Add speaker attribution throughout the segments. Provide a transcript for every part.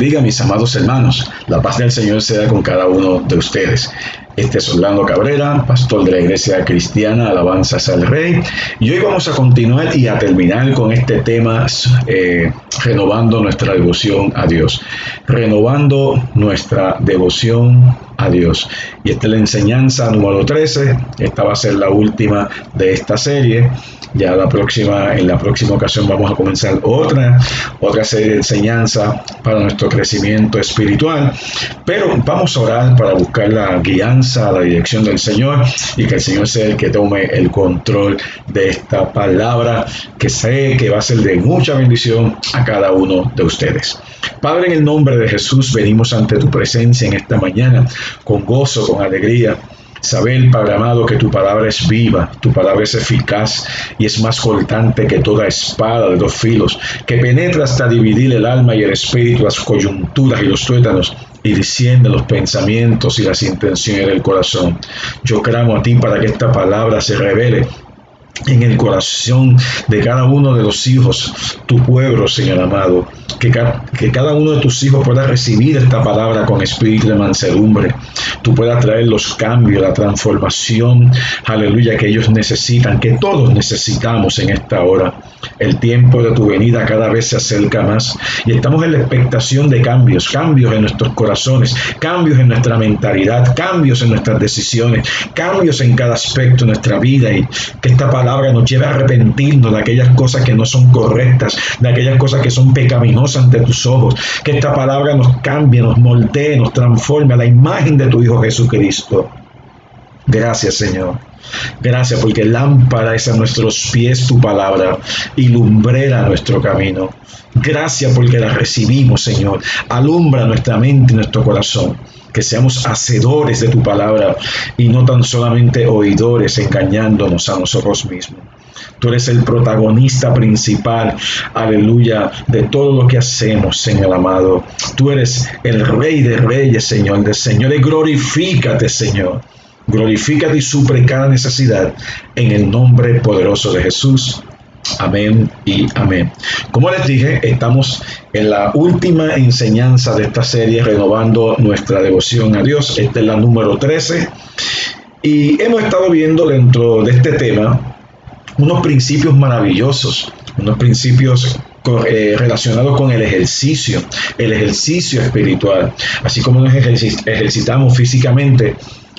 Speaker 1: bendiga, mis amados hermanos. La paz del Señor sea con cada uno de ustedes. Este es Orlando Cabrera, pastor de la Iglesia Cristiana Alabanzas al Rey. Y hoy vamos a continuar y a terminar con este tema, renovando nuestra devoción a Dios. Renovando nuestra devoción a Dios. Y esta es la enseñanza número 13. Esta va a ser la última de esta serie. Ya en la próxima ocasión vamos a comenzar otra serie de enseñanza para nuestro crecimiento espiritual. Pero vamos a orar para buscar la guianza, la dirección del Señor, y que el Señor sea el que tome el control de esta palabra, que sé que va a ser de mucha bendición a cada uno de ustedes. Padre, en el nombre de Jesús, venimos ante tu presencia en esta mañana con gozo, con alegría. Saber, Padre amado, que tu palabra es viva, tu palabra es eficaz y es más cortante que toda espada de dos filos, que penetra hasta dividir el alma y el espíritu, las coyunturas y los tuétanos, y discierne los pensamientos y las intenciones del corazón. Yo clamo a ti para que esta palabra se revele en el corazón de cada uno de los hijos, tu pueblo, Señor amado, que cada uno de tus hijos pueda recibir esta palabra con espíritu de mansedumbre. Tú puedas traer los cambios, la transformación, aleluya, que ellos necesitan, que todos necesitamos en esta hora. El tiempo de tu venida cada vez se acerca más y estamos en la expectación de cambios en nuestros corazones, cambios en nuestra mentalidad, cambios en nuestras decisiones, cambios en cada aspecto de nuestra vida, y que esta palabra nos lleve a arrepentirnos de aquellas cosas que no son correctas, de aquellas cosas que son pecaminosas ante tus ojos. Que esta palabra nos cambie, nos moldee, nos transforme a la imagen de tu Hijo Jesucristo. Gracias, Señor. Gracias porque lámpara es a nuestros pies tu palabra y lumbrera nuestro camino. Gracias porque la recibimos, Señor. Alumbra nuestra mente y nuestro corazón. Que seamos hacedores de tu palabra y no tan solamente oidores, engañándonos a nosotros mismos. Tú eres el protagonista principal, aleluya, de todo lo que hacemos, Señor amado. Tú eres el Rey de Reyes, Señor de Señores. Glorifícate, Señor. Glorifícate y suple cada necesidad en el nombre poderoso de Jesús. Amén y amén. Como les dije, estamos en la última enseñanza de esta serie, renovando nuestra devoción a Dios. Esta es la número 13. Y hemos estado viendo dentro de este tema unos principios maravillosos, unos principios relacionados con el ejercicio espiritual. Así como nos ejercitamos físicamente,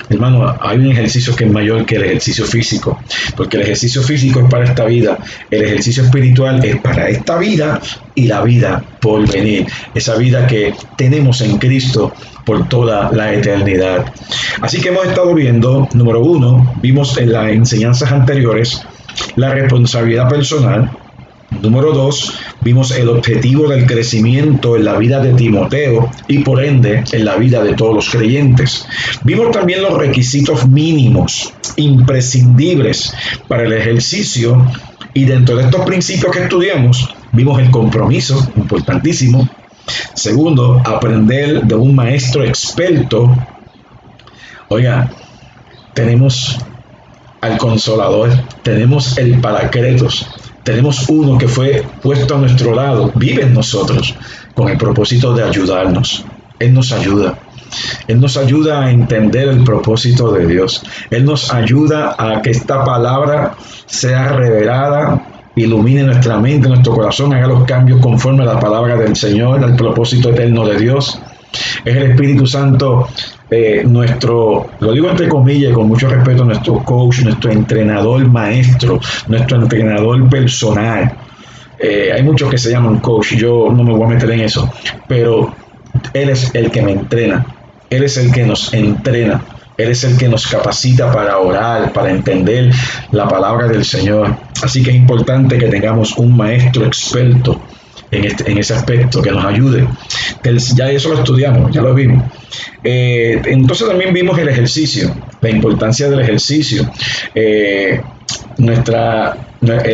Speaker 1: hermano, hay un ejercicio que es mayor que el ejercicio físico, porque el ejercicio físico es para esta vida, el ejercicio espiritual es para esta vida y la vida por venir, esa vida que tenemos en Cristo por toda la eternidad. Así que hemos estado viendo, número 1, vimos en las enseñanzas anteriores la responsabilidad personal. Número 2, vimos el objetivo del crecimiento en la vida de Timoteo y por ende en la vida de todos los creyentes. Vimos también los requisitos mínimos, imprescindibles para el ejercicio, y dentro de estos principios que estudiamos, vimos el compromiso, importantísimo. Segundo, aprender de un maestro experto. Oiga, tenemos al Consolador, tenemos el Paracletos. Tenemos uno que fue puesto a nuestro lado, vive en nosotros, con el propósito de ayudarnos. Él nos ayuda. Él nos ayuda a entender el propósito de Dios. Él nos ayuda a que esta palabra sea revelada, ilumine nuestra mente, nuestro corazón, haga los cambios conforme a la palabra del Señor, al propósito eterno de Dios. Es el Espíritu Santo, lo digo entre comillas y con mucho respeto, nuestro coach, nuestro entrenador maestro, nuestro entrenador personal. Hay muchos que se llaman coach, yo no me voy a meter en eso, pero Él es el que me entrena, Él es el que nos entrena, Él es el que nos capacita para orar, para entender la palabra del Señor. Así que es importante que tengamos un maestro experto en ese aspecto, que nos ayude. Ya eso lo estudiamos, ya lo vimos. Entonces también vimos el ejercicio, la importancia del ejercicio. El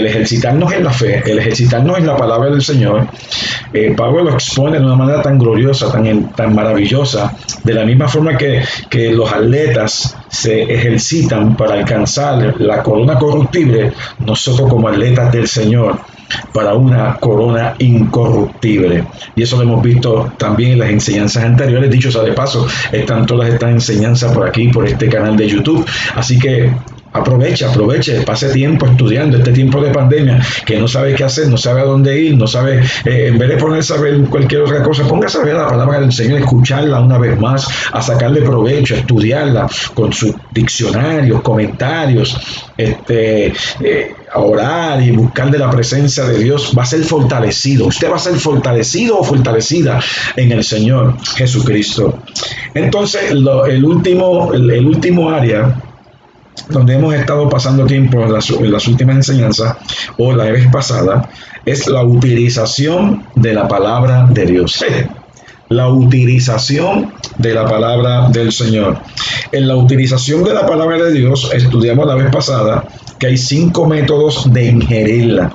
Speaker 1: ejercitarnos en la fe, el ejercitarnos en la palabra del Señor. Pablo lo expone de una manera tan gloriosa, tan maravillosa, de la misma forma que los atletas se ejercitan para alcanzar la corona corruptible. Nosotros como atletas del Señor para una corona incorruptible. Y eso lo hemos visto también en las enseñanzas anteriores. Dicho sea de paso, están todas estas enseñanzas por aquí, por este canal de YouTube. Así que aproveche, pase tiempo estudiando este tiempo de pandemia, que no sabe qué hacer, no sabe a dónde ir, no sabe, en vez de ponerse a ver cualquier otra cosa, póngase a ver la palabra del Señor, escucharla una vez más, a sacarle provecho, a estudiarla con sus diccionarios, comentarios, a orar y buscar de la presencia de Dios. Va a ser fortalecido, usted va a ser fortalecido o fortalecida en el Señor Jesucristo. Entonces, el último área donde hemos estado pasando tiempo en las últimas enseñanzas o la vez pasada, es la utilización de la palabra de Dios. La utilización de la palabra del Señor. En la utilización de la palabra de Dios, estudiamos la vez pasada que hay 5 métodos de ingerirla,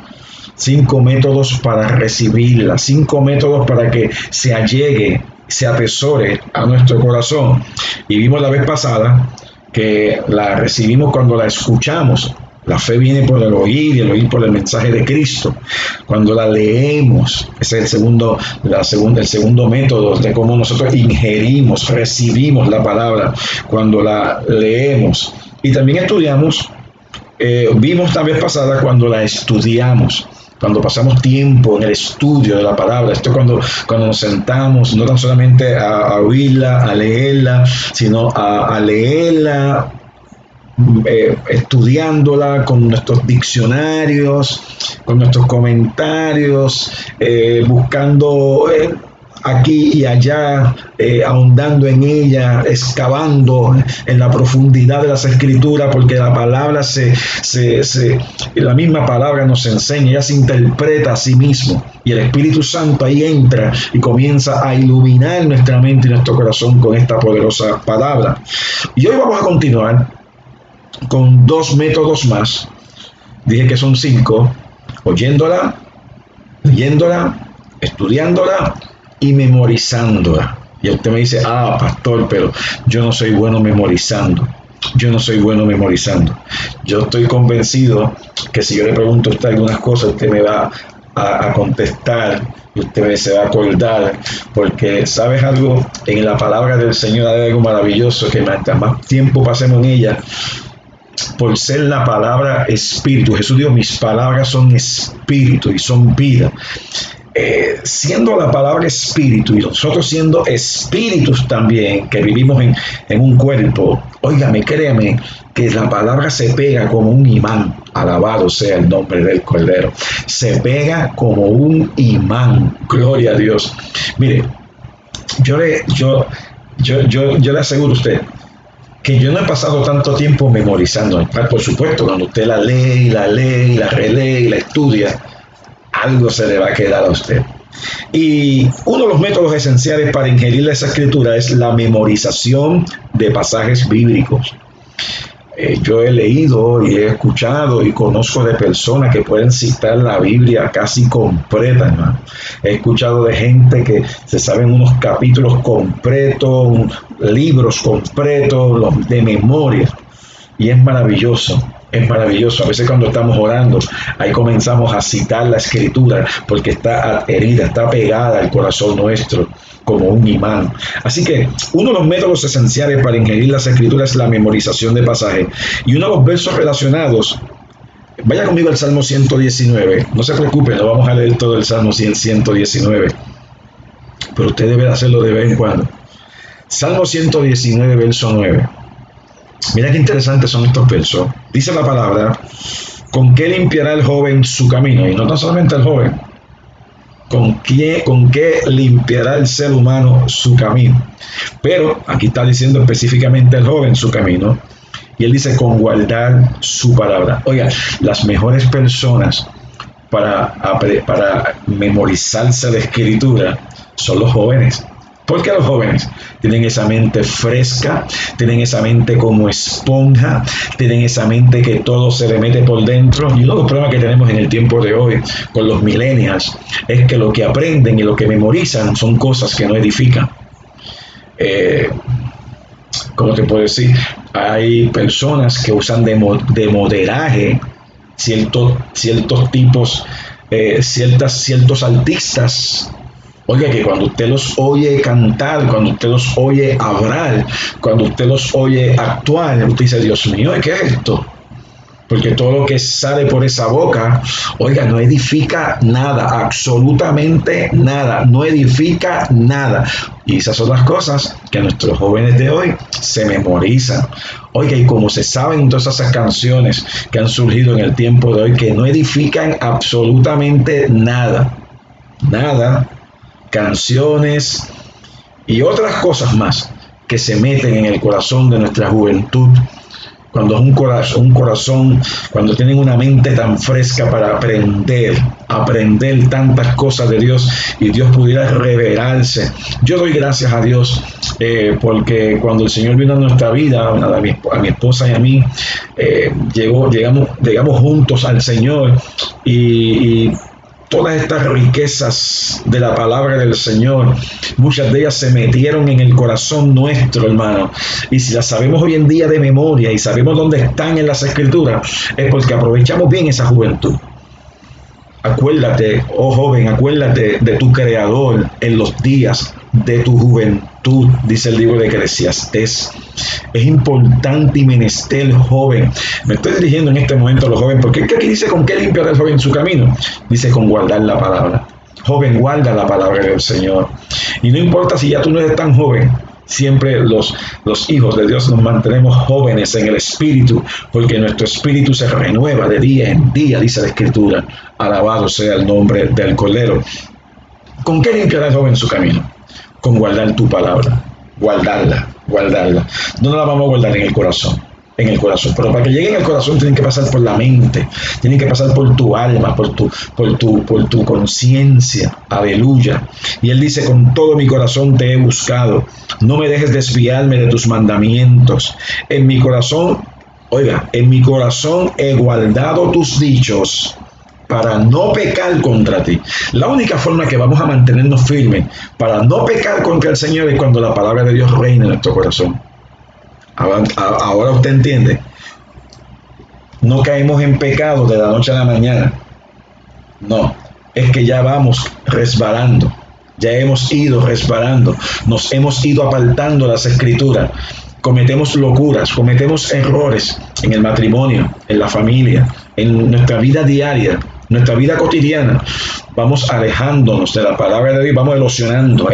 Speaker 1: 5 métodos para recibirla, 5 métodos para que se allegue, se atesore a nuestro corazón. Y vimos la vez pasada que la recibimos cuando la escuchamos. La fe viene por el oír y el oír por el mensaje de Cristo. Cuando la leemos, ese es el segundo método de cómo nosotros ingerimos, recibimos la palabra cuando la leemos. Y también estudiamos, vimos la vez pasada cuando la estudiamos. Cuando pasamos tiempo en el estudio de la palabra. Esto es cuando nos sentamos, no tan solamente a oírla, a leerla, sino a leerla, estudiándola con nuestros diccionarios, con nuestros comentarios, buscando aquí y allá, ahondando en ella, excavando en la profundidad de las escrituras, porque la palabra la misma palabra nos enseña, ella se interpreta a sí mismo, y el Espíritu Santo ahí entra y comienza a iluminar nuestra mente y nuestro corazón con esta poderosa palabra. Y hoy vamos a continuar con 2 métodos más. Dije que son 5: oyéndola, leyéndola, estudiándola y memorizándola. Y usted me dice, pastor, pero yo no soy bueno memorizando. Yo estoy convencido que si yo le pregunto a usted algunas cosas, usted me va a contestar y usted se va a acordar, porque ¿sabes algo? En la palabra del Señor hay algo maravilloso, que mientras más tiempo pasemos en ella, por ser la palabra espíritu, Jesús dijo, mis palabras son espíritu y son vida. Siendo la palabra espíritu y nosotros siendo espíritus también, que vivimos en un cuerpo, óigame, créame que la palabra se pega como un imán. Alabado sea el nombre del Cordero. Se pega como un imán. Gloria a Dios. Mire, yo le aseguro a usted que yo no he pasado tanto tiempo memorizando. Por supuesto, cuando usted la lee, la relee y la estudia, algo se le va a quedar a usted. Y uno de los métodos esenciales para ingerir esa escritura es la memorización de pasajes bíblicos. Yo he leído y he escuchado y conozco de personas que pueden citar la Biblia casi completa, hermano. He escuchado de gente que se saben unos capítulos completos, libros completos, de memoria. Y es maravilloso. Es maravilloso. A veces cuando estamos orando, ahí comenzamos a citar la escritura porque está adherida, está pegada al corazón nuestro como un imán. Así que uno de los métodos esenciales para ingerir las escrituras es la memorización de pasajes. Y uno de los versos relacionados, vaya conmigo al Salmo 119. No se preocupe, no vamos a leer todo el Salmo 119. Pero usted debe hacerlo de vez en cuando. Salmo 119, verso 9. Mira qué interesantes son estos versos. Dice la palabra, ¿con qué limpiará el joven su camino? Y no tan solamente el joven, ¿con qué limpiará el ser humano su camino? Pero aquí está diciendo específicamente el joven su camino. Y él dice, con guardar su palabra. Oiga, las mejores personas para memorizarse la escritura son los jóvenes. Porque los jóvenes tienen esa mente fresca, tienen esa mente como esponja, tienen esa mente que todo se le mete por dentro. Y uno de los problemas que tenemos en el tiempo de hoy con los millennials es que lo que aprenden y lo que memorizan son cosas que no edifican. ¿Cómo te puedo decir? Hay personas que usan de moderaje ciertos tipos ciertos artistas. Oiga, que cuando usted los oye cantar, cuando usted los oye hablar, cuando usted los oye actuar, usted dice, Dios mío, ¿qué es esto? Porque todo lo que sale por esa boca, oiga, no edifica nada, absolutamente nada, no edifica nada. Y esas son las cosas que nuestros jóvenes de hoy se memorizan. Oiga, y como se saben todas esas canciones que han surgido en el tiempo de hoy, que no edifican absolutamente nada, nada, canciones y otras cosas más que se meten en el corazón de nuestra juventud. Cuando es un corazón, cuando tienen una mente tan fresca para aprender tantas cosas de Dios y Dios pudiera revelarse. Yo doy gracias a Dios porque cuando el Señor vino a nuestra vida, a mi esposa y a mí, llegamos juntos al Señor y todas estas riquezas de la palabra del Señor, muchas de ellas se metieron en el corazón nuestro, hermano. Y si las sabemos hoy en día de memoria y sabemos dónde están en las Escrituras, es porque aprovechamos bien esa juventud. Acuérdate, oh joven, acuérdate de tu Creador en los días de tu juventud, dice el libro de Eclesiastés. Es importante y menester, joven. Me estoy dirigiendo en este momento a los jóvenes, porque aquí dice con qué limpiará el joven su camino. Dice con guardar la palabra. Joven, guarda la palabra del Señor. Y no importa si ya tú no eres tan joven, siempre los hijos de Dios nos mantenemos jóvenes en el espíritu, porque nuestro espíritu se renueva de día en día, dice la Escritura. Alabado sea el nombre del Cordero. ¿Con qué limpiará el joven su camino? Con guardar tu palabra, guardarla. ¿Dónde la vamos a guardar? En el corazón. Pero para que llegue en el corazón tienen que pasar por la mente, tienen que pasar por tu alma, por tu conciencia. Aleluya. Y él dice, con todo mi corazón te he buscado, no me dejes desviarme de tus mandamientos. En mi corazón he guardado tus dichos para no pecar contra ti. La única forma que vamos a mantenernos firmes para no pecar contra el Señor es cuando la palabra de Dios reina en nuestro corazón. Ahora usted entiende. No caemos en pecado de la noche a la mañana. No, es que ya vamos resbalando. Ya hemos ido resbalando. Nos hemos ido apartando de las Escrituras. Cometemos locuras, cometemos errores en el matrimonio, en la familia, en nuestra vida diaria, nuestra vida cotidiana. Vamos alejándonos de la palabra de Dios, vamos erosionando,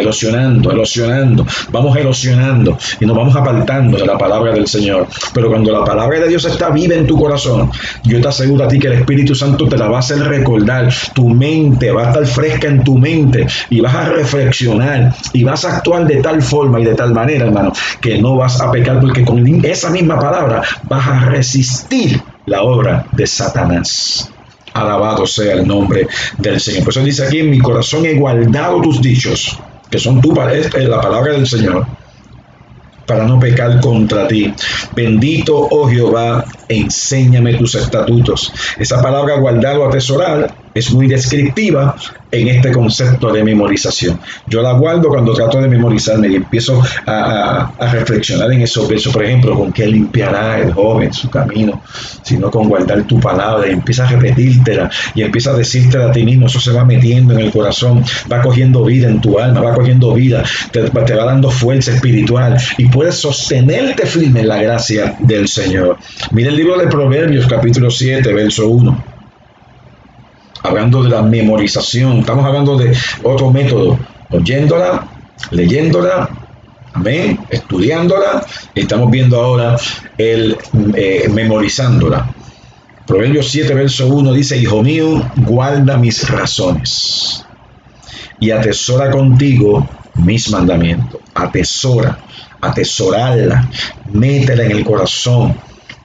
Speaker 1: vamos erosionando y nos vamos apartando de la palabra del Señor. Pero cuando la palabra de Dios está viva en tu corazón, yo te aseguro a ti que el Espíritu Santo te la va a hacer recordar. Tu mente va a estar fresca en tu mente y vas a reflexionar y vas a actuar de tal forma y de tal manera, hermano, que no vas a pecar, porque con esa misma palabra vas a resistir la obra de Satanás. Alabado sea el nombre del Señor. Por eso dice aquí, en mi corazón he guardado tus dichos, que son la palabra del Señor, para no pecar contra ti. Bendito, oh Jehová, enséñame tus estatutos. Esa palabra guardar o atesorar es muy descriptiva en este concepto de memorización. Yo la guardo cuando trato de memorizarme y empiezo a reflexionar en esos versos. Por ejemplo, ¿con qué limpiará el joven su camino? Sino con guardar tu palabra, y empieza a repetírtela y empieza a decírtela a ti mismo. Eso se va metiendo en el corazón, va cogiendo vida en tu alma, va cogiendo vida, te va dando fuerza espiritual y puedes sostenerte firme en la gracia del Señor. Mira el libro de Proverbios, capítulo 7, verso 1. Hablando de la memorización, estamos hablando de otro método, oyéndola, leyéndola, amén, estudiándola, y estamos viendo ahora el memorizándola. Proverbios 7, verso 1 dice, hijo mío, guarda mis razones y atesora contigo mis mandamientos. Atesorarla, métela en el corazón.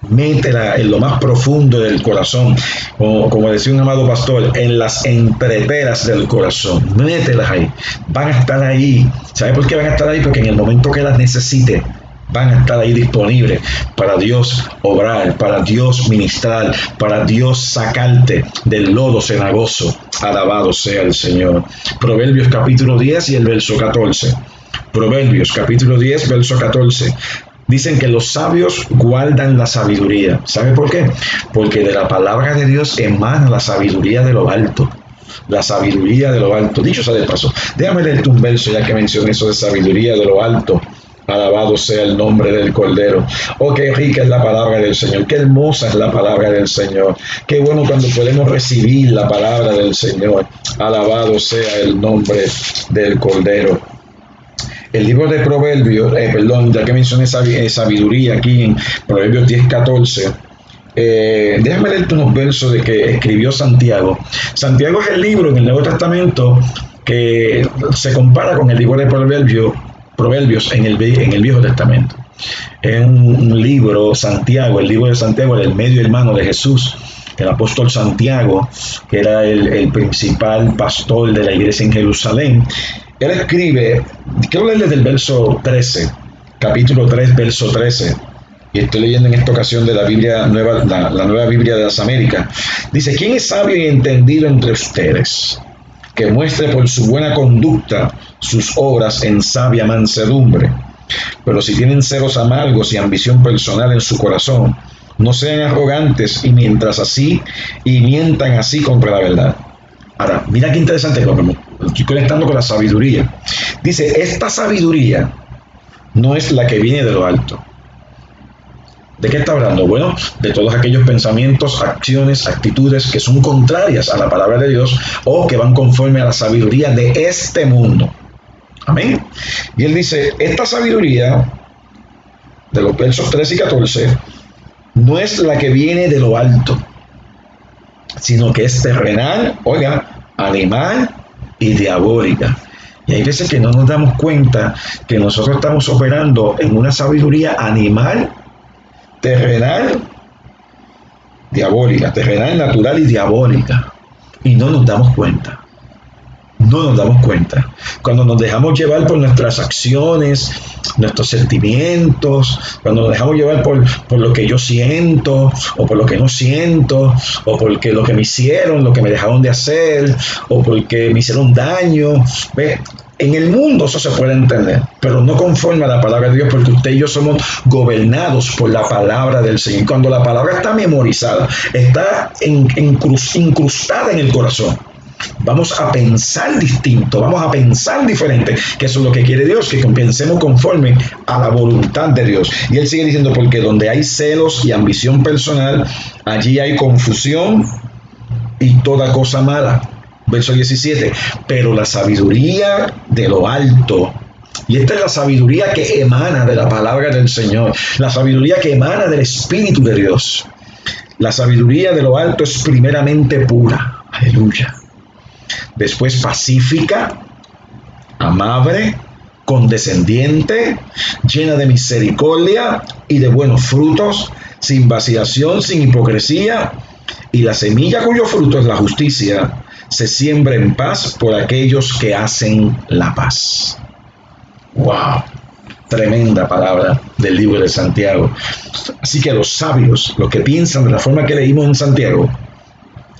Speaker 1: Métela en lo más profundo del corazón, como decía un amado pastor, en las entreteras del corazón. Mételas ahí, van a estar ahí. ¿Sabe por qué van a estar ahí? Porque en el momento que las necesite, van a estar ahí disponibles para Dios obrar, para Dios ministrar, para Dios sacarte del lodo cenagoso. Alabado sea el Señor. Proverbios capítulo 10 y el verso 14. Proverbios capítulo 10, verso 14. Dicen que los sabios guardan la sabiduría. ¿Sabe por qué? Porque de la palabra de Dios emana la sabiduría de lo alto. la sabiduría de lo alto. Dicho sea de paso, déjame leerte un verso ya que mencioné eso de sabiduría de lo alto. Alabado sea el nombre del Cordero. Oh, qué rica es la palabra del Señor, qué hermosa es la palabra del Señor. Qué bueno cuando podemos recibir la palabra del Señor. Alabado sea el nombre del Cordero. El libro de Proverbios, ya que mencioné sabiduría aquí en Proverbios 10:14, déjame leerte unos versos de que escribió Santiago. Santiago es el libro en el Nuevo Testamento que se compara con el libro de Proverbios en el Viejo Testamento. Es un libro, Santiago, el libro de Santiago, el medio hermano de Jesús, el apóstol Santiago, que era el principal pastor de la iglesia en Jerusalén. Él escribe, quiero leerles del verso 13, capítulo 3, verso 13, y estoy leyendo en esta ocasión de la Biblia nueva, la Nueva Biblia de las Américas. Dice: ¿quién es sabio y entendido entre ustedes? Que muestre por su buena conducta sus obras en sabia mansedumbre. Pero si tienen celos amargos y ambición personal en su corazón, no sean arrogantes y mientan así contra la verdad. Ahora, mira qué interesante, lo estoy conectando con la sabiduría. Dice, esta sabiduría no es la que viene de lo alto. ¿De qué está hablando? Bueno, de todos aquellos pensamientos, acciones, actitudes que son contrarias a la palabra de Dios o que van conforme a la sabiduría de este mundo. Amén. Y él dice, esta sabiduría, de los versos 13 y 14, no es la que viene de lo alto, sino que es terrenal, animal y diabólica. Y hay veces que no nos damos cuenta que nosotros estamos operando en una sabiduría animal, terrenal, diabólica, terrenal, natural y diabólica. Y no nos damos cuenta. No nos damos cuenta. Cuando nos dejamos llevar por nuestras acciones, nuestros sentimientos, cuando nos dejamos llevar por lo que yo siento, o por lo que no siento, o porque lo que me hicieron, lo que me dejaron de hacer, o porque me hicieron daño. ¿Ve? En el mundo eso se puede entender, pero no conforme a la palabra de Dios, porque usted y yo somos gobernados por la palabra del Señor. Cuando la palabra está memorizada, está incrustada en el corazón, vamos a pensar distinto, vamos a pensar diferente, que eso es lo que quiere Dios, que pensemos conforme a la voluntad de Dios. Y él sigue diciendo, porque donde hay celos y ambición personal, allí hay confusión y toda cosa mala. Verso 17, pero la sabiduría de lo alto, y esta es la sabiduría que emana de la palabra del Señor, la sabiduría que emana del Espíritu de Dios. La sabiduría de lo alto es primeramente pura, aleluya. Después pacífica, amable, condescendiente, llena de misericordia y de buenos frutos, sin vacilación, sin hipocresía, y la semilla cuyo fruto es la justicia se siembra en paz por aquellos que hacen la paz. ¡Wow! Tremenda palabra del libro de Santiago. Así que los sabios, los que piensan de la forma que leímos en Santiago,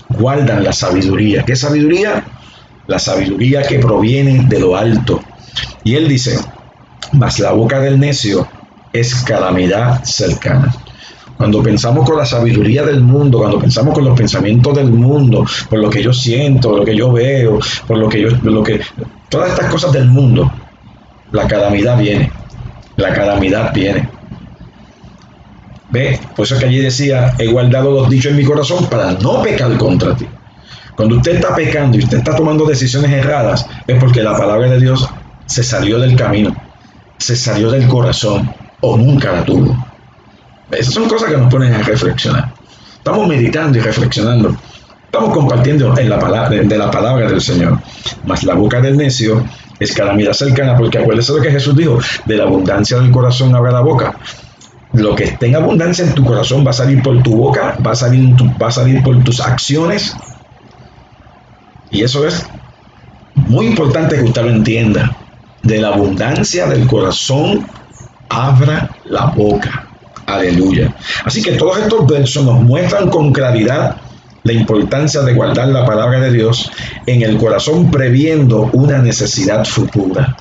Speaker 1: guardan la sabiduría. ¿Qué sabiduría? La sabiduría que proviene de lo alto. Y él dice, mas la boca del necio es calamidad cercana. Cuando pensamos con la sabiduría del mundo, cuando pensamos con los pensamientos del mundo, por lo que yo siento, lo que yo veo, todas estas cosas del mundo, la calamidad viene. La calamidad viene. Ve, por eso es que allí decía, he guardado los dichos en mi corazón para no pecar contra ti. Cuando usted está pecando y usted está tomando decisiones erradas, es porque la palabra de Dios se salió del camino, se salió del corazón o nunca la tuvo. Esas son cosas que nos ponen a reflexionar. Estamos meditando y reflexionando. Estamos compartiendo de la palabra del Señor. Mas la boca del necio es calamidad cercana, porque acuérdese lo que Jesús dijo, de la abundancia del corazón habla la boca. Lo que esté en abundancia en tu corazón va a salir por tu boca, va a salir por tus acciones. Y eso es muy importante que usted lo entienda. De la abundancia del corazón abra la boca. Aleluya. Así que todos estos versos nos muestran con claridad la importancia de guardar la palabra de Dios en el corazón, previendo una necesidad futura.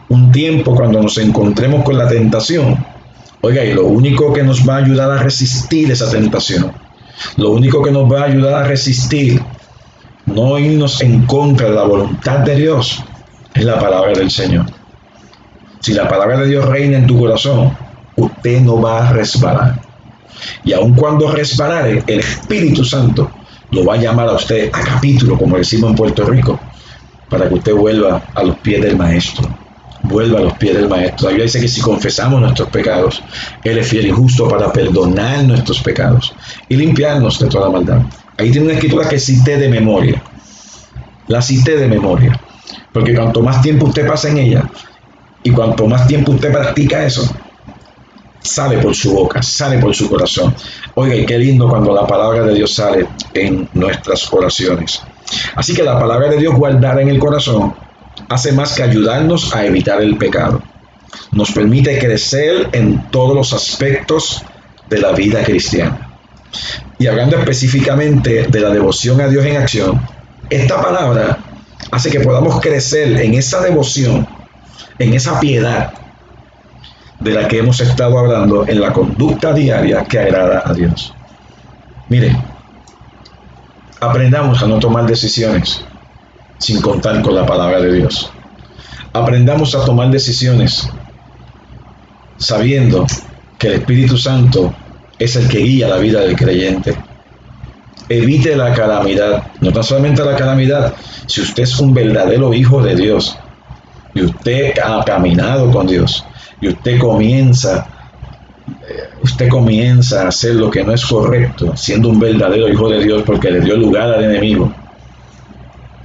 Speaker 1: Un tiempo cuando nos encontremos con la tentación, y lo único que nos va a ayudar a resistir esa tentación, lo único que nos va a ayudar a resistir no irnos en contra de la voluntad de Dios, es la palabra del Señor. Si la palabra de Dios reina en tu corazón, usted no va a resbalar. Y aun cuando resbalare, el Espíritu Santo lo va a llamar a usted a capítulo, como decimos en Puerto Rico, para que usted vuelva a los pies del Maestro. Vuelva a los pies del Maestro. La Biblia dice que si confesamos nuestros pecados, Él es fiel y justo para perdonar nuestros pecados y limpiarnos de toda maldad. Ahí tiene una escritura que cité de memoria. La cité de memoria. Porque cuanto más tiempo usted pasa en ella y cuanto más tiempo usted practica eso, sale por su boca, sale por su corazón. Oiga, y qué lindo cuando la palabra de Dios sale en nuestras oraciones. Así que la palabra de Dios guardada en el corazón hace más que ayudarnos a evitar el pecado. Nos permite crecer en todos los aspectos de la vida cristiana. Y hablando específicamente de la devoción a Dios en acción, esta palabra hace que podamos crecer en esa devoción, en esa piedad de la que hemos estado hablando, en la conducta diaria que agrada a Dios. Mire, aprendamos a no tomar decisiones sin contar con la palabra de Dios. Aprendamos a tomar decisiones sabiendo que el Espíritu Santo es el que guía la vida del creyente. Evite la calamidad, no tan solamente la calamidad, si usted es un verdadero hijo de Dios y usted ha caminado con Dios y usted comienza a hacer lo que no es correcto, siendo un verdadero hijo de Dios porque le dio lugar al enemigo,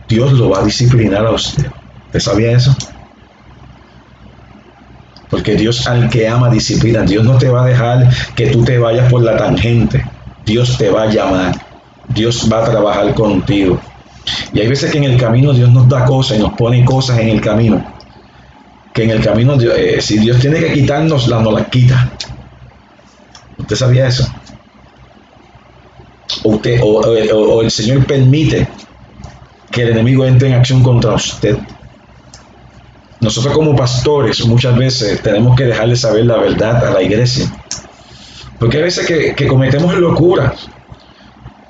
Speaker 1: Dios lo va a disciplinar a usted. ¿Usted sabía eso? Porque Dios al que ama disciplina. Dios no te va a dejar que tú te vayas por la tangente. Dios te va a llamar. Dios va a trabajar contigo. Y hay veces que en el camino Dios nos da cosas y nos pone cosas en el camino. Que en el camino, si Dios tiene que quitárnoslas, nos las quita. ¿Usted sabía eso? O el Señor permite que el enemigo entre en acción contra usted. Nosotros como pastores muchas veces tenemos que dejarle saber la verdad a la iglesia. Porque hay veces que cometemos locuras.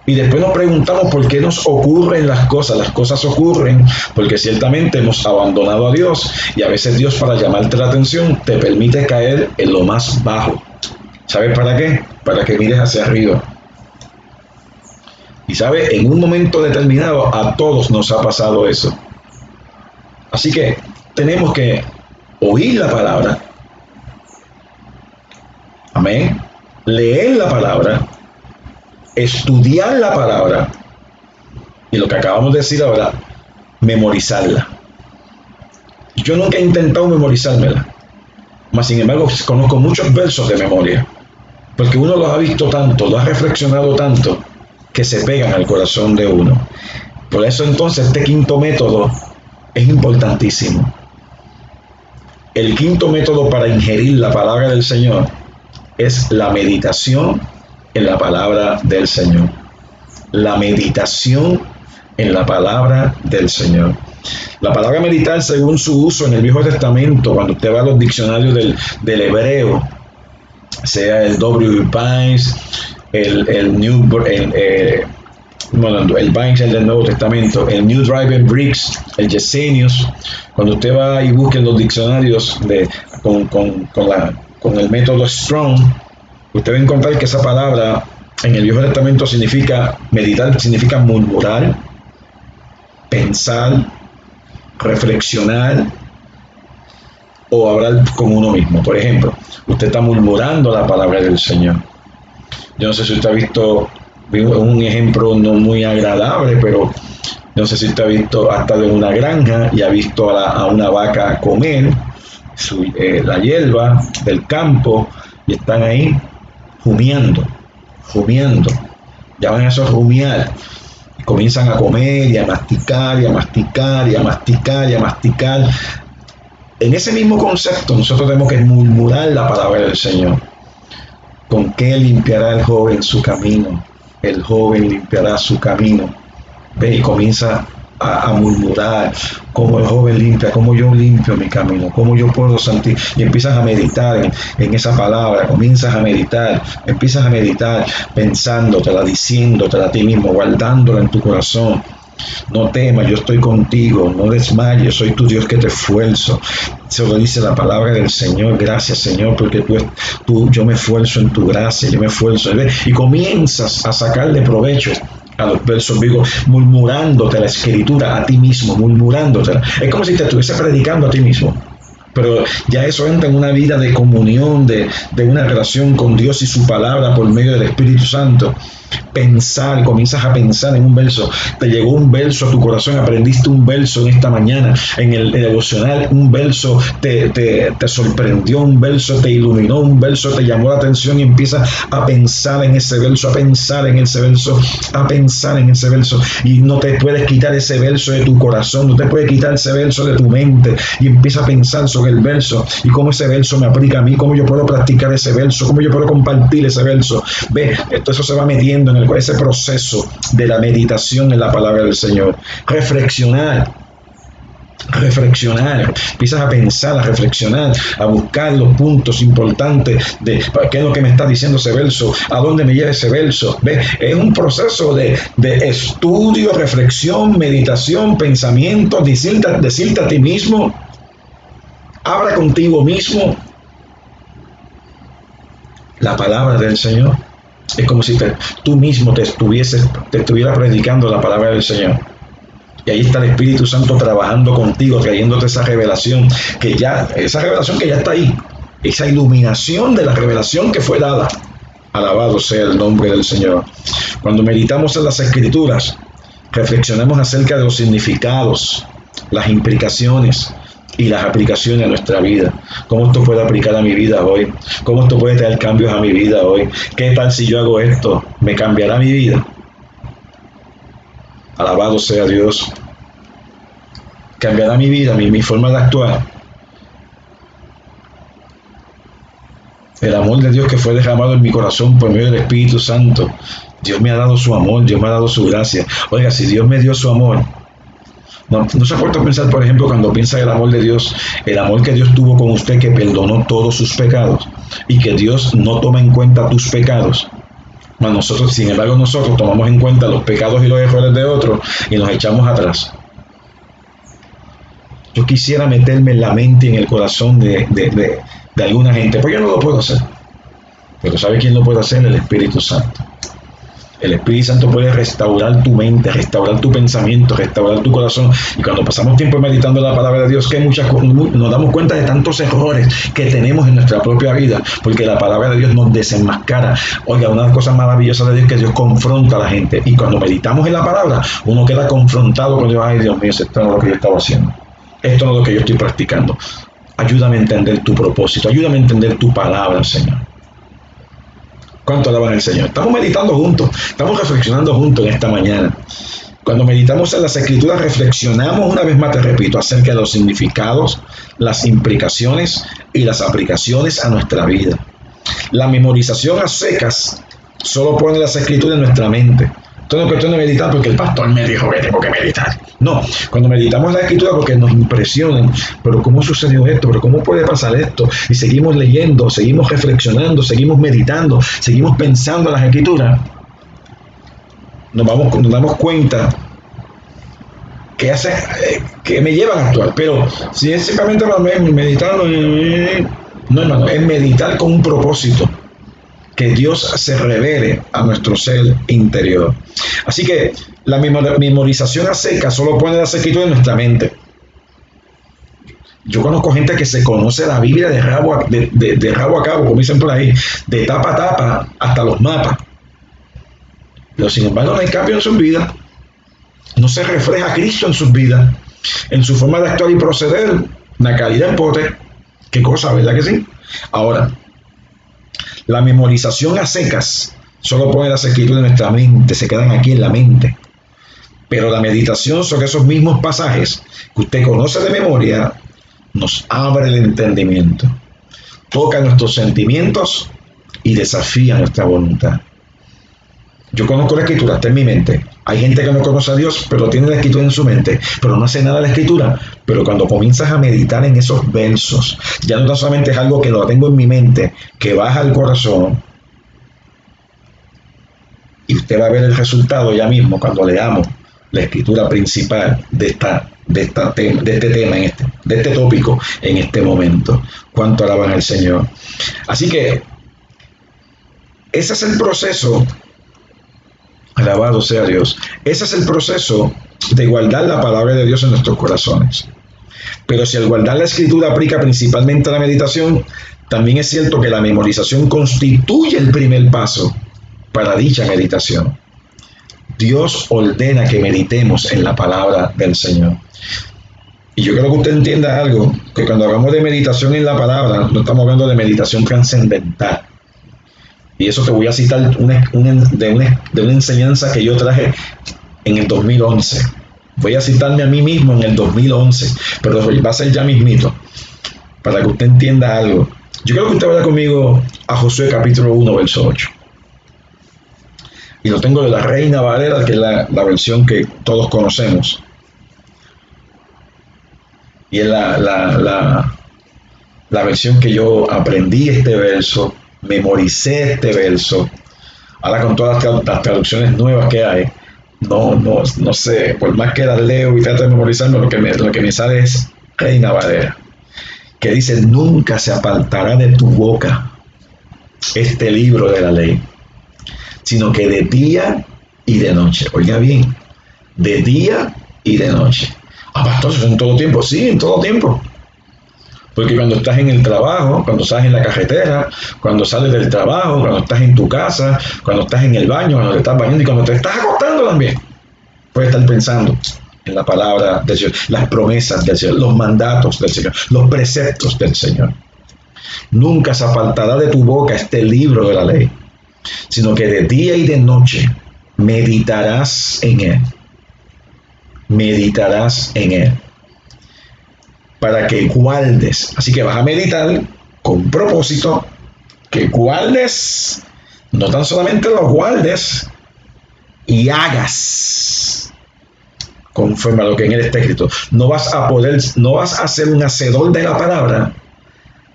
Speaker 1: Y después nos preguntamos por qué nos ocurren las cosas. Las cosas ocurren porque ciertamente hemos abandonado a Dios. Y a veces Dios, para llamarte la atención, te permite caer en lo más bajo. ¿Sabes para qué? Para que mires hacia arriba. Y sabes, en un momento determinado a todos nos ha pasado eso. Así que tenemos que oír la palabra. Amén. Leer la palabra. Estudiar la palabra. Y lo que acabamos de decir ahora, memorizarla. Yo nunca he intentado memorizármela. Mas sin embargo, conozco muchos versos de memoria. Porque uno los ha visto tanto, los ha reflexionado tanto, que se pegan al corazón de uno. Por eso entonces este quinto método es importantísimo. El quinto método para ingerir la palabra del Señor es la meditación en la palabra del Señor. La meditación en la palabra del Señor. La palabra meditar, según su uso en el Viejo Testamento, cuando usted va a los diccionarios del hebreo, sea el W. Bynes, el Bynes, el del Nuevo Testamento, el New Driving Briggs, el Gesenius, cuando usted va y busca en los diccionarios con el método Strong, usted va a encontrar que esa palabra en el Viejo Testamento significa meditar, significa murmurar, pensar, reflexionar o hablar con uno mismo. Por ejemplo, usted está murmurando la palabra del Señor. Yo no sé si usted ha visto un ejemplo no muy agradable, pero no sé si usted ha visto hasta de una granja y ha visto a una vaca comer la hierba del campo y están ahí humeando. Ya van a eso a rumiar. Comienzan a comer y a masticar y a masticar y a masticar y a masticar. En ese mismo concepto nosotros tenemos que murmurar la palabra del Señor. ¿Con qué limpiará el joven su camino? El joven limpiará su camino. Ve y comienza a murmurar cómo el joven limpia, cómo yo limpio mi camino, cómo yo puedo santificar. Y empiezas a meditar en esa palabra, comienzas a meditar, empiezas a meditar pensándotela, diciéndotela a ti mismo, guardándola en tu corazón. No temas, yo estoy contigo, no desmayes, soy tu Dios que te esfuerzo. Eso lo dice la palabra del Señor. Gracias, Señor, porque yo me esfuerzo en tu gracia, yo me esfuerzo. Y comienzas a sacarle provecho a los versos bíblicos, murmurándote la escritura a ti mismo, murmurándotela. Es como si te estuviese predicando a ti mismo. Pero ya eso entra en una vida de comunión, de una relación con Dios y su palabra por medio del Espíritu Santo. Comienzas a pensar en un verso, te llegó un verso a tu corazón, aprendiste un verso en esta mañana, en el devocional, un verso te sorprendió, un verso te iluminó, un verso te llamó la atención y empiezas a pensar en ese verso, a pensar en ese verso, a pensar en ese verso, y no te puedes quitar ese verso de tu corazón, no te puedes quitar ese verso de tu mente, y empiezas a pensar sobre el verso y cómo ese verso me aplica a mí, cómo yo puedo practicar ese verso, cómo yo puedo compartir ese verso. Ve, eso se va metiendo en ese proceso de la meditación en la palabra del Señor. Reflexionar, empiezas a pensar, a reflexionar, a buscar los puntos importantes de qué es lo que me está diciendo ese verso, a dónde me lleva ese verso. ¿Ve? Es un proceso de estudio, reflexión, meditación, pensamiento, decirte a ti mismo, habla contigo mismo la palabra del Señor. Es como si tú mismo te estuviera predicando la palabra del Señor. Y ahí está el Espíritu Santo trabajando contigo, trayéndote esa revelación que ya está ahí. Esa iluminación de la revelación que fue dada. Alabado sea el nombre del Señor. Cuando meditamos en las Escrituras, reflexionamos acerca de los significados, las implicaciones y las aplicaciones a nuestra vida. ¿Cómo esto puede aplicar a mi vida hoy? ¿Cómo esto puede traer cambios a mi vida hoy? ¿Qué tal si yo hago esto? ¿Me cambiará mi vida? Alabado sea Dios. ¿Cambiará mi vida, mi forma de actuar? El amor de Dios que fue derramado en mi corazón por medio del Espíritu Santo. Dios me ha dado su amor, Dios me ha dado su gracia. Oiga, si Dios me dio su amor, no se ha puesto a pensar, por ejemplo, cuando piensa el amor de Dios, el amor que Dios tuvo con usted, que perdonó todos sus pecados y que Dios no toma en cuenta tus pecados. Sin embargo, nosotros tomamos en cuenta los pecados y los errores de otros y nos echamos atrás. Yo quisiera meterme en la mente y en el corazón de alguna gente, pero yo no lo puedo hacer. Pero ¿sabe quién lo puede hacer? El Espíritu Santo. El Espíritu Santo puede restaurar tu mente, restaurar tu pensamiento, restaurar tu corazón. Y cuando pasamos tiempo meditando la palabra de Dios, que nos damos cuenta de tantos errores que tenemos en nuestra propia vida, porque la palabra de Dios nos desenmascara. Oiga, una de las cosas maravillosas de Dios es que Dios confronta a la gente. Y cuando meditamos en la palabra, uno queda confrontado con Dios. Ay, Dios mío, esto no es lo que yo estaba haciendo. Esto no es lo que yo estoy practicando. Ayúdame a entender tu propósito. Ayúdame a entender tu palabra, Señor. ¿Cuánto alaban al Señor? Estamos meditando juntos, estamos reflexionando juntos en esta mañana. Cuando meditamos en las Escrituras, reflexionamos, una vez más te repito, acerca de los significados, las implicaciones y las aplicaciones a nuestra vida. La memorización a secas solo pone las Escrituras en nuestra mente. Esto no es cuestión de meditar porque el pastor me dijo que tengo que meditar. No, cuando meditamos la Escritura porque nos impresionan, pero ¿cómo sucedió esto? ¿Pero cómo puede pasar esto? Y seguimos leyendo, seguimos reflexionando, seguimos meditando, seguimos pensando en las Escrituras. Nos damos cuenta que me llevan a actuar. Pero si es simplemente meditando, no, hermano, es meditar con un propósito. Que Dios se revele a nuestro ser interior. Así que la memorización a seca solo pone las Escrituras en nuestra mente. Yo conozco gente que se conoce la Biblia de rabo a cabo, como dicen por ahí, de tapa a tapa hasta los mapas. Pero sin embargo no hay cambio en sus vidas. No se refleja Cristo en sus vidas, en su forma de actuar y proceder, la calidad en pote. Qué cosa, ¿verdad que sí? Ahora, la memorización a secas solo pone las Escrituras en nuestra mente, se quedan aquí en la mente. Pero la meditación sobre esos mismos pasajes que usted conoce de memoria nos abre el entendimiento, toca nuestros sentimientos y desafía nuestra voluntad. Yo conozco la Escritura, está en mi mente. Hay gente que no conoce a Dios, pero tiene la Escritura en su mente, pero no hace nada de la Escritura. Pero cuando comienzas a meditar en esos versos, ya no solamente es algo que lo tengo en mi mente, que baja al corazón, y usted va a ver el resultado ya mismo cuando leamos la escritura principal de este tema, de este tópico en este momento. ¿Cuánto alaban al Señor? Así que ese es el proceso, alabado sea Dios, ese es el proceso de guardar la palabra de Dios en nuestros corazones. Pero si al guardar la escritura aplica principalmente a la meditación, también es cierto que la memorización constituye el primer paso para dicha meditación. Dios ordena que meditemos en la palabra del Señor. Y yo creo que usted entienda algo, que cuando hablamos de meditación en la palabra, no estamos hablando de meditación trascendental. Y eso te voy a citar de una enseñanza que yo traje en el 2011. Voy a citarme a mí mismo en el 2011, pero va a ser ya mismito, para que usted entienda algo. Yo creo que usted vaya conmigo a Josué capítulo 1, verso 8. Y lo tengo de la Reina Valera, que es la versión que todos conocemos. Y es la versión que yo aprendí este verso, memoricé este verso. Ahora con todas las traducciones nuevas que hay, no sé, por más que las leo y trato de memorizarme, lo que me sale es Reina Valera, que dice: nunca se apartará de tu boca este libro de la ley, sino que de día y de noche. Oiga bien, de día y de noche. Pastor, ¿eso en todo tiempo? Sí, en todo tiempo. Porque cuando estás en el trabajo, cuando estás en la carretera, cuando sales del trabajo, cuando estás en tu casa, cuando estás en el baño, cuando te estás bañando y cuando te estás acostando también, puedes estar pensando en la palabra del Señor, las promesas del Señor, los mandatos del Señor, los preceptos del Señor. Nunca se apartará de tu boca este libro de la ley, sino que de día y de noche meditarás en él. Meditarás en él, para que guardes. Así que vas a meditar con propósito, que guardes, no tan solamente los guardes, y hagas conforme a lo que en él está escrito. No vas a ser un hacedor de la palabra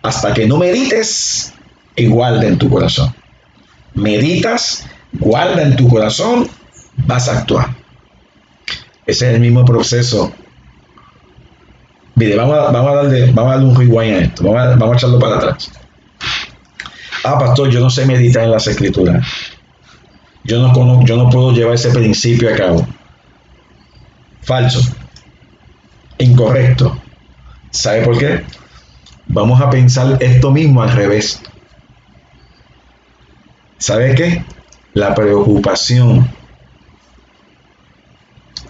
Speaker 1: hasta que no medites y guarde en tu corazón. Meditas, guarda en tu corazón, vas a actuar. Ese es el mismo proceso. Mire, vamos a darle un rewind a esto. Vamos a echarlo para atrás. Pastor, yo no sé meditar en las escrituras. Yo no puedo llevar ese principio a cabo. Falso. Incorrecto. ¿Sabe por qué? Vamos a pensar esto mismo al revés. ¿Sabe qué? La preocupación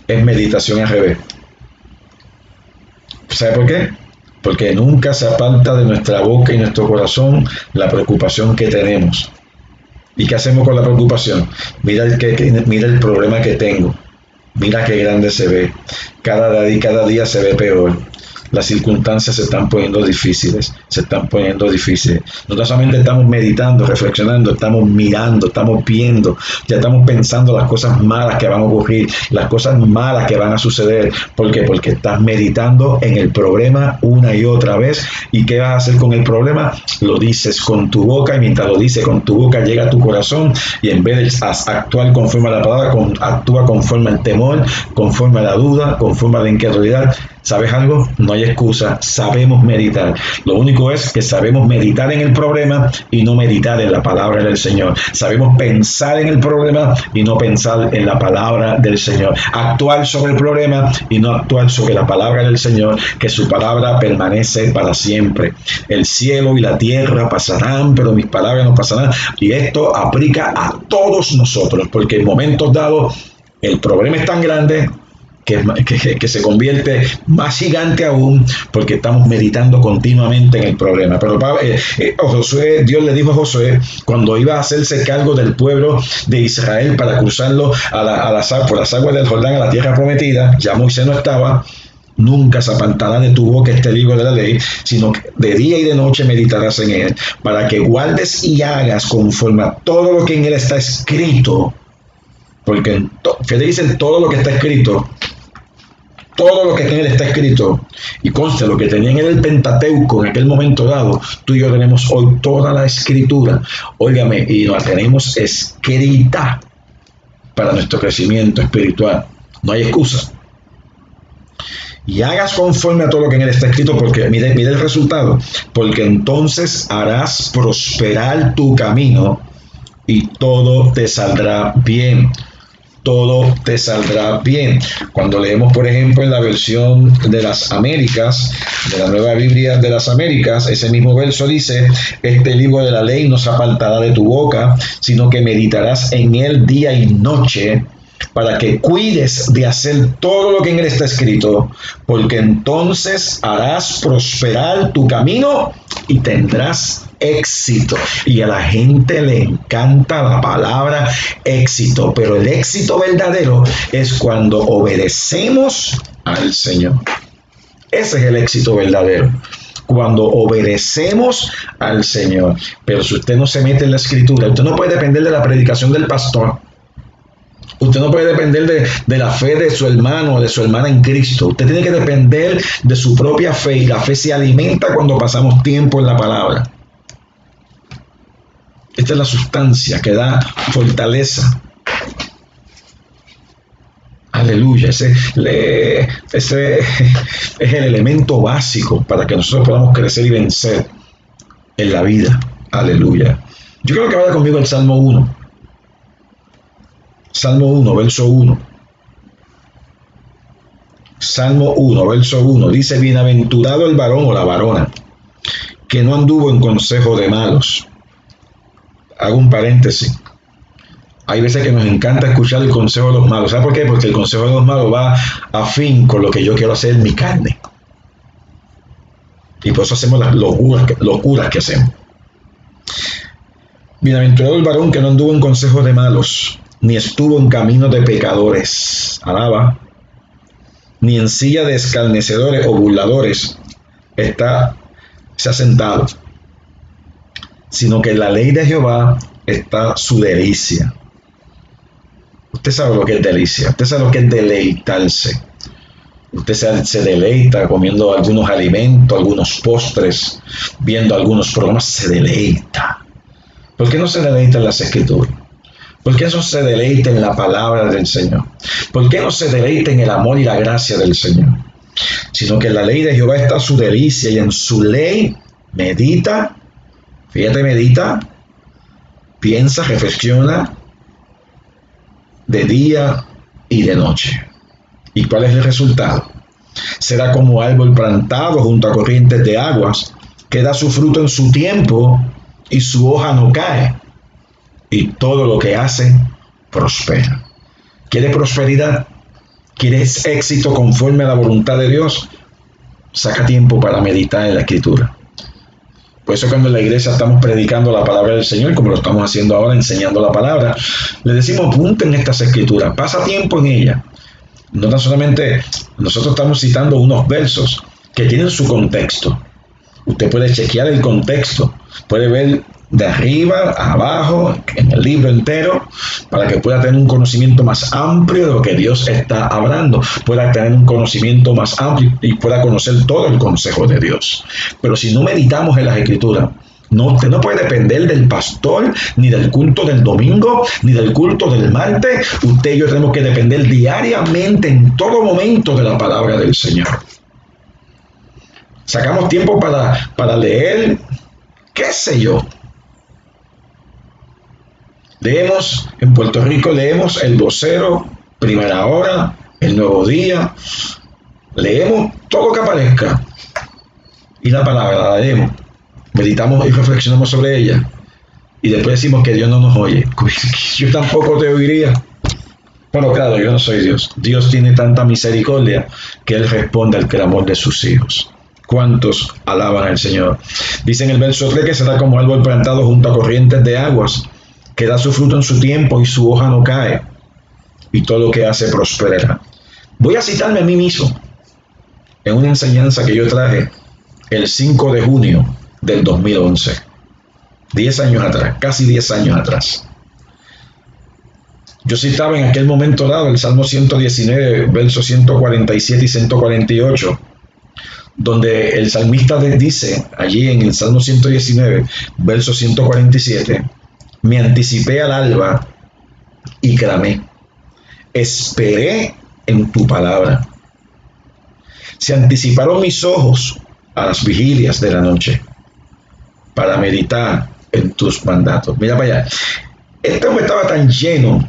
Speaker 1: es meditación al revés. ¿Sabe por qué? Porque nunca se aparta de nuestra boca y nuestro corazón la preocupación que tenemos. ¿Y qué hacemos con la preocupación? Mira el problema que tengo. Mira qué grande se ve. Cada día se ve peor. Las circunstancias se están poniendo difíciles. No solamente estamos meditando, reflexionando, estamos mirando, estamos viendo, ya estamos pensando las cosas malas que van a ocurrir, las cosas malas que van a suceder. ¿Por qué? Porque estás meditando en el problema una y otra vez. ¿Y qué vas a hacer con el problema? Lo dices con tu boca, y mientras lo dices con tu boca llega a tu corazón, y en vez de actuar conforme a la palabra, actúa conforme al temor, conforme a la duda, conforme a la incredulidad. ¿Sabes algo? No hay excusa, sabemos meditar. Lo único es que sabemos meditar en el problema y no meditar en la palabra del Señor. Sabemos pensar en el problema y no pensar en la palabra del Señor. Actuar sobre el problema y no actuar sobre la palabra del Señor, que su palabra permanece para siempre. El cielo y la tierra pasarán, pero mis palabras no pasarán. Y esto aplica a todos nosotros, porque en momentos dados el problema es tan grande que se convierte más gigante aún, porque estamos meditando continuamente en el problema. Pero Josué, Dios le dijo a Josué, cuando iba a hacerse cargo del pueblo de Israel para cruzarlo por las aguas del Jordán a la tierra prometida, ya Moisés no estaba. Nunca se apartará de tu boca este libro de la ley, sino que de día y de noche meditarás en él, para que guardes y hagas conforme a todo lo que en él está escrito. Porque, ¿qué le dicen? Todo lo que está escrito. Todo lo que en él está escrito, y conste, lo que tenía en él el Pentateuco en aquel momento dado, tú y yo tenemos hoy toda la escritura, óigame, y la tenemos escrita para nuestro crecimiento espiritual. No hay excusa. Y hagas conforme a todo lo que en él está escrito, porque mire el resultado, porque entonces harás prosperar tu camino y todo te saldrá bien. Todo te saldrá bien. Cuando leemos, por ejemplo, en la versión de las Américas, de la Nueva Biblia de las Américas, ese mismo verso dice: este libro de la ley no se apartará de tu boca, sino que meditarás en él día y noche, para que cuides de hacer todo lo que en él está escrito, porque entonces harás prosperar tu camino y tendrás éxito. Y a la gente le encanta la palabra éxito, pero el éxito verdadero es cuando obedecemos al Señor. Ese es el éxito verdadero, cuando obedecemos al Señor. Pero si usted no se mete en la escritura, usted no puede depender de la predicación del pastor. Usted no puede depender de la fe de su hermano o de su hermana en Cristo. Usted tiene que depender de su propia fe, y la fe se alimenta cuando pasamos tiempo en la palabra. Esta es la sustancia que da fortaleza. Aleluya. Ese es el elemento básico para que nosotros podamos crecer y vencer en la vida. Aleluya. Yo creo que vaya conmigo el Salmo 1. Salmo 1, verso 1. Salmo 1, verso 1. Dice: bienaventurado el varón o la varona que no anduvo en consejo de malos. Hago un paréntesis. Hay veces que nos encanta escuchar el consejo de los malos. ¿Sabe por qué? Porque el consejo de los malos va afín con lo que yo quiero hacer en mi carne. Y por eso hacemos las locuras que hacemos. Bienaventurado el varón que no anduvo en consejo de malos, ni estuvo en camino de pecadores, alaba, ni en silla de escarnecedores o burladores se ha sentado, sino que en la ley de Jehová está su delicia. Usted sabe lo que es delicia, usted sabe lo que es deleitarse. Usted se deleita comiendo algunos alimentos, algunos postres, viendo algunos programas, se deleita. ¿Por qué no se deleita en las Escrituras? ¿Por qué no se deleita en la palabra del Señor? ¿Por qué no se deleita en el amor y la gracia del Señor? Sino que en la ley de Jehová está su delicia, y en su ley medita, piensa, reflexiona de día y de noche. ¿Y cuál es el resultado? Será como árbol plantado junto a corrientes de aguas, que da su fruto en su tiempo y su hoja no cae, y todo lo que hace prospera. ¿Quiere prosperidad? ¿Quieres éxito conforme a la voluntad de Dios? Saca tiempo para meditar en la Escritura. Por eso cuando en la iglesia estamos predicando la palabra del Señor, como lo estamos haciendo ahora, enseñando la palabra, le decimos: apunten estas Escrituras, pasa tiempo en ellas. No tan solamente nosotros estamos citando unos versos que tienen su contexto. Usted puede chequear el contexto, puede ver de arriba a abajo en el libro entero, para que pueda tener un conocimiento más amplio de lo que Dios está hablando, pueda tener un conocimiento más amplio y pueda conocer todo el consejo de Dios. Pero si no meditamos en las Escrituras, usted no puede depender del pastor, ni del culto del domingo, ni del culto del martes. Usted y yo tenemos que depender diariamente, en todo momento, de la palabra del Señor. Sacamos tiempo para leer, qué sé yo. Leemos, en Puerto Rico leemos El Vocero, Primera Hora, El Nuevo Día. Leemos todo lo que aparezca. Y la palabra la leemos. Meditamos y reflexionamos sobre ella. Y después decimos que Dios no nos oye. Yo tampoco te oiría. Bueno, claro, yo no soy Dios. Dios tiene tanta misericordia que Él responde al clamor de sus hijos. ¿Cuántos alaban al Señor? Dice en el verso 3 que será como árbol plantado junto a corrientes de aguas, que da su fruto en su tiempo y su hoja no cae, y todo lo que hace prosperará. Voy a citarme a mí mismo en una enseñanza que yo traje el 5 de junio del 2011, 10 años atrás, casi 10 años atrás. Yo citaba en aquel momento dado el Salmo 119, versos 147 y 148, donde el salmista dice, allí en el Salmo 119, verso 147, me anticipé al alba y clamé, esperé en tu palabra. Se anticiparon mis ojos a las vigilias de la noche para meditar en tus mandatos. Mira para allá. Este hombre estaba tan lleno,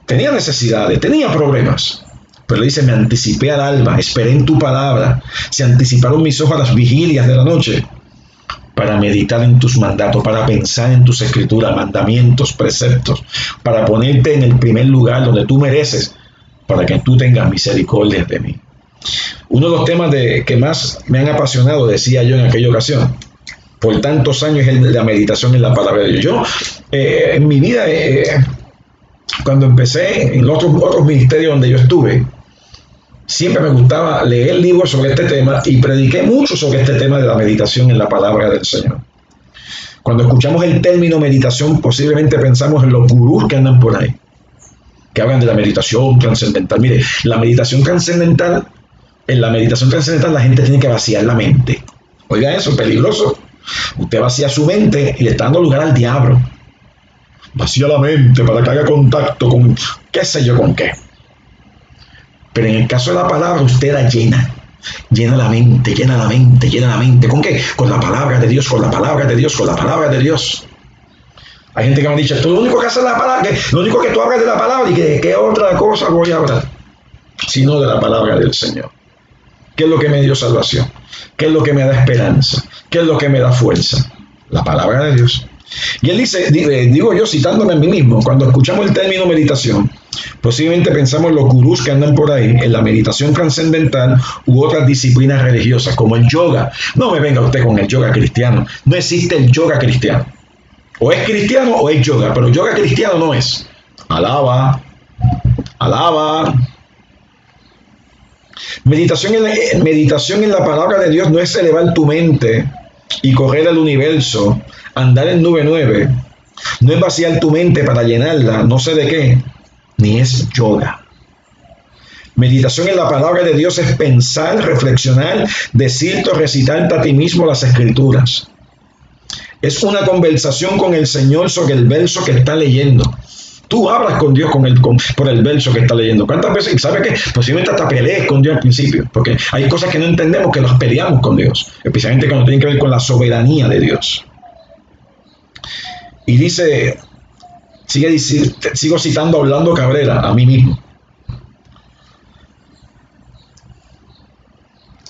Speaker 1: tenía necesidades, tenía problemas. Pero dice, me anticipé al alba, esperé en tu palabra. Se anticiparon mis ojos a las vigilias de la noche para meditar en tus mandatos, para pensar en tus escrituras, mandamientos, preceptos, para ponerte en el primer lugar donde tú mereces, para que tú tengas misericordia de mí. Uno de los temas que más me han apasionado, decía yo en aquella ocasión, por tantos años, es la meditación en la palabra de Dios. Yo, en mi vida, cuando empecé en los otros ministerios donde yo estuve, siempre me gustaba leer libros sobre este tema y prediqué mucho sobre este tema de la meditación en la palabra del Señor. Cuando escuchamos el término meditación, posiblemente pensamos en los gurús que andan por ahí, que hablan de la meditación trascendental. Mire, en la meditación trascendental la gente tiene que vaciar la mente. Oiga eso, es peligroso. Usted vacía su mente y le está dando lugar al diablo. Vacía la mente para que haga contacto con qué sé yo con qué. Pero en el caso de la palabra, usted la llena. Llena la mente, llena la mente, llena la mente. ¿Con qué? Con la palabra de Dios, con la palabra de Dios, con la palabra de Dios. Hay gente que me ha dicho, esto es lo único que hace la palabra, lo único que tú hablas de la palabra y que ¿qué otra cosa voy a hablar? Sino de la palabra del Señor. ¿Qué es lo que me dio salvación? ¿Qué es lo que me da esperanza? ¿Qué es lo que me da fuerza? La palabra de Dios. Y él dice, digo yo citándome a mí mismo, cuando escuchamos el término meditación, posiblemente pensamos en los gurús que andan por ahí, en la meditación trascendental u otras disciplinas religiosas, como el yoga. No me venga usted con el yoga cristiano. No existe el yoga cristiano. O es cristiano o es yoga, pero yoga cristiano no es. Alaba, alaba. Meditación en la palabra de Dios no es elevar tu mente y correr al universo, andar en nube 9. No es vaciar tu mente para llenarla, no sé de qué, ni es yoga. Meditación en la palabra de Dios es pensar, reflexionar, decirte o recitarte a ti mismo las escrituras. Es una conversación con el Señor sobre el verso que está leyendo. Tú hablas con Dios por el verso que está leyendo. ¿Cuántas veces? ¿Y sabes qué? Posiblemente hasta pelees con Dios al principio, porque hay cosas que no entendemos que las peleamos con Dios, especialmente cuando tienen que ver con la soberanía de Dios. Y dice, sigo citando a Orlando Cabrera, a mí mismo.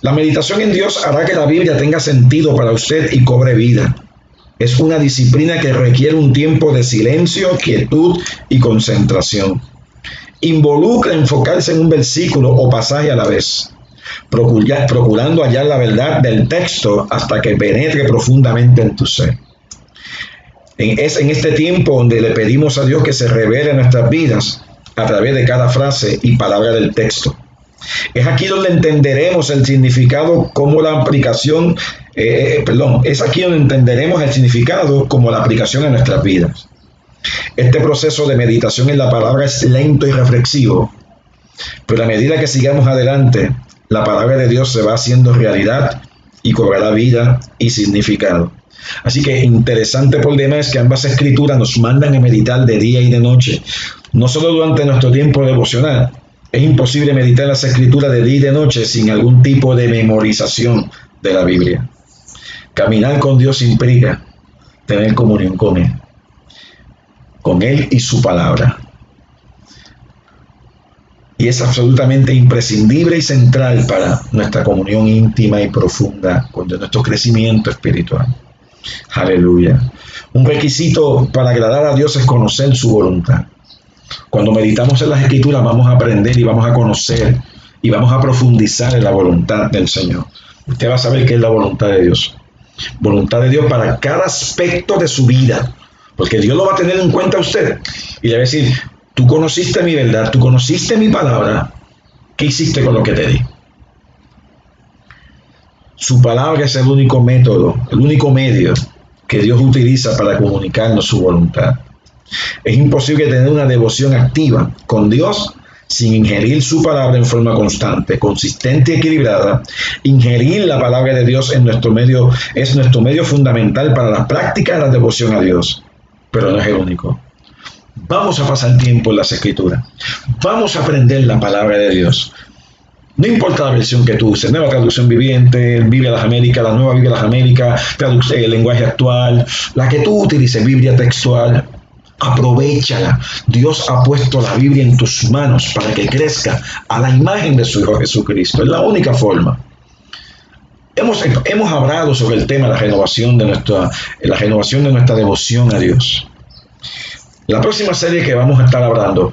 Speaker 1: La meditación en Dios hará que la Biblia tenga sentido para usted y cobre vida. Es una disciplina que requiere un tiempo de silencio, quietud y concentración. Involucra enfocarse en un versículo o pasaje a la vez, procurando hallar la verdad del texto hasta que penetre profundamente en tu ser. Es en este tiempo donde le pedimos a Dios que se revele en nuestras vidas a través de cada frase y palabra del texto. Es aquí donde entenderemos el significado como la aplicación, es aquí donde entenderemos el significado como la aplicación a nuestras vidas. Este proceso de meditación en la palabra es lento y reflexivo, pero a medida que sigamos adelante, la palabra de Dios se va haciendo realidad y cobrará vida y significado. Así que interesante por demás que ambas escrituras nos mandan a meditar de día y de noche, no solo durante nuestro tiempo devocional. Es imposible meditar las escrituras de día y de noche sin algún tipo de memorización de la Biblia. Caminar con Dios implica tener comunión con Él y su palabra. Y es absolutamente imprescindible y central para nuestra comunión íntima y profunda con nuestro crecimiento espiritual. Aleluya. Un requisito para agradar a Dios es conocer su voluntad. Cuando meditamos en las Escrituras vamos a aprender y vamos a conocer y vamos a profundizar en la voluntad del Señor. Usted va a saber qué es la voluntad de Dios. Voluntad de Dios para cada aspecto de su vida, porque Dios lo va a tener en cuenta a usted y le va a decir, tú conociste mi verdad, tú conociste mi palabra, ¿qué hiciste con lo que te di? Su palabra es el único método, el único medio que Dios utiliza para comunicarnos su voluntad. Es imposible tener una devoción activa con Dios sin ingerir su palabra en forma constante, consistente y equilibrada. Ingerir la palabra de Dios es nuestro medio fundamental para la práctica de la devoción a Dios, pero no es el único. Vamos a pasar tiempo en las Escrituras. Vamos a aprender la palabra de Dios. No importa la versión que tú uses, Nueva Traducción Viviente, Biblia de las Américas, la Nueva Biblia de las Américas, el lenguaje actual, la que tú utilices, Biblia textual, aprovéchala. Dios ha puesto la Biblia en tus manos para que crezca a la imagen de su Hijo Jesucristo. Es la única forma. Hemos hablado sobre el tema de la renovación de nuestra devoción a Dios. La próxima serie que vamos a estar hablando,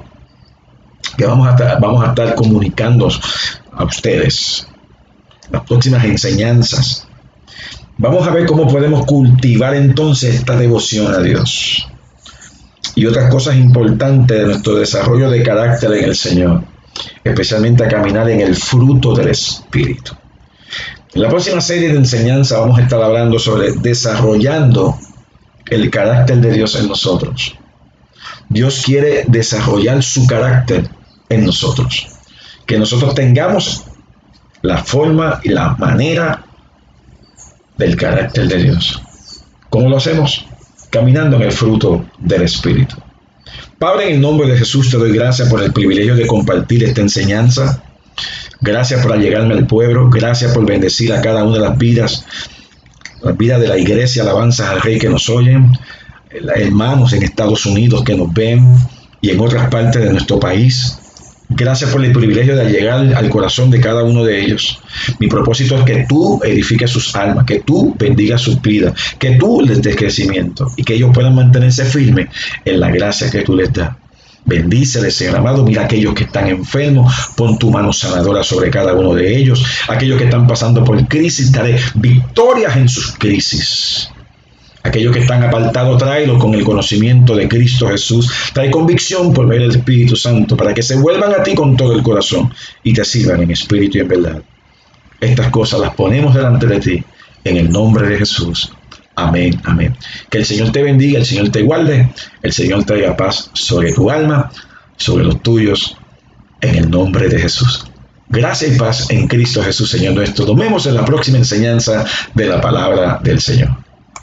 Speaker 1: que vamos a estar comunicando a ustedes, las próximas enseñanzas, vamos a ver cómo podemos cultivar entonces esta devoción a Dios y otras cosas importantes de nuestro desarrollo de carácter en el Señor, especialmente a caminar en el fruto del Espíritu. En la próxima serie de enseñanza vamos a estar hablando sobre desarrollando el carácter de Dios en nosotros. Dios quiere desarrollar su carácter en nosotros. Que nosotros tengamos la forma y la manera del carácter de Dios. ¿Cómo lo hacemos? Caminando en el fruto del Espíritu. Padre, en el nombre de Jesús te doy gracias por el privilegio de compartir esta enseñanza. Gracias por allegarme al pueblo. Gracias por bendecir a cada una de las vidas de la iglesia, alabanzas al Rey que nos oyen, hermanos en Estados Unidos que nos ven y en otras partes de nuestro país. Gracias por el privilegio de llegar al corazón de cada uno de ellos. Mi propósito es que tú edifiques sus almas, que tú bendigas sus vidas, que tú les des crecimiento y que ellos puedan mantenerse firmes en la gracia que tú les das. Bendíceles, Señor amado. Mira a aquellos que están enfermos, pon tu mano sanadora sobre cada uno de ellos. Aquellos que están pasando por crisis, dale victorias en sus crisis. Aquellos que están apartados, tráelos con el conocimiento de Cristo Jesús. Trae convicción por medio del Espíritu Santo para que se vuelvan a ti con todo el corazón y te sirvan en espíritu y en verdad. Estas cosas las ponemos delante de ti en el nombre de Jesús. Amén, amén. Que el Señor te bendiga, el Señor te guarde, el Señor traiga paz sobre tu alma, sobre los tuyos, en el nombre de Jesús. Gracia y paz en Cristo Jesús, Señor nuestro. Nos vemos en la próxima enseñanza de la palabra del Señor.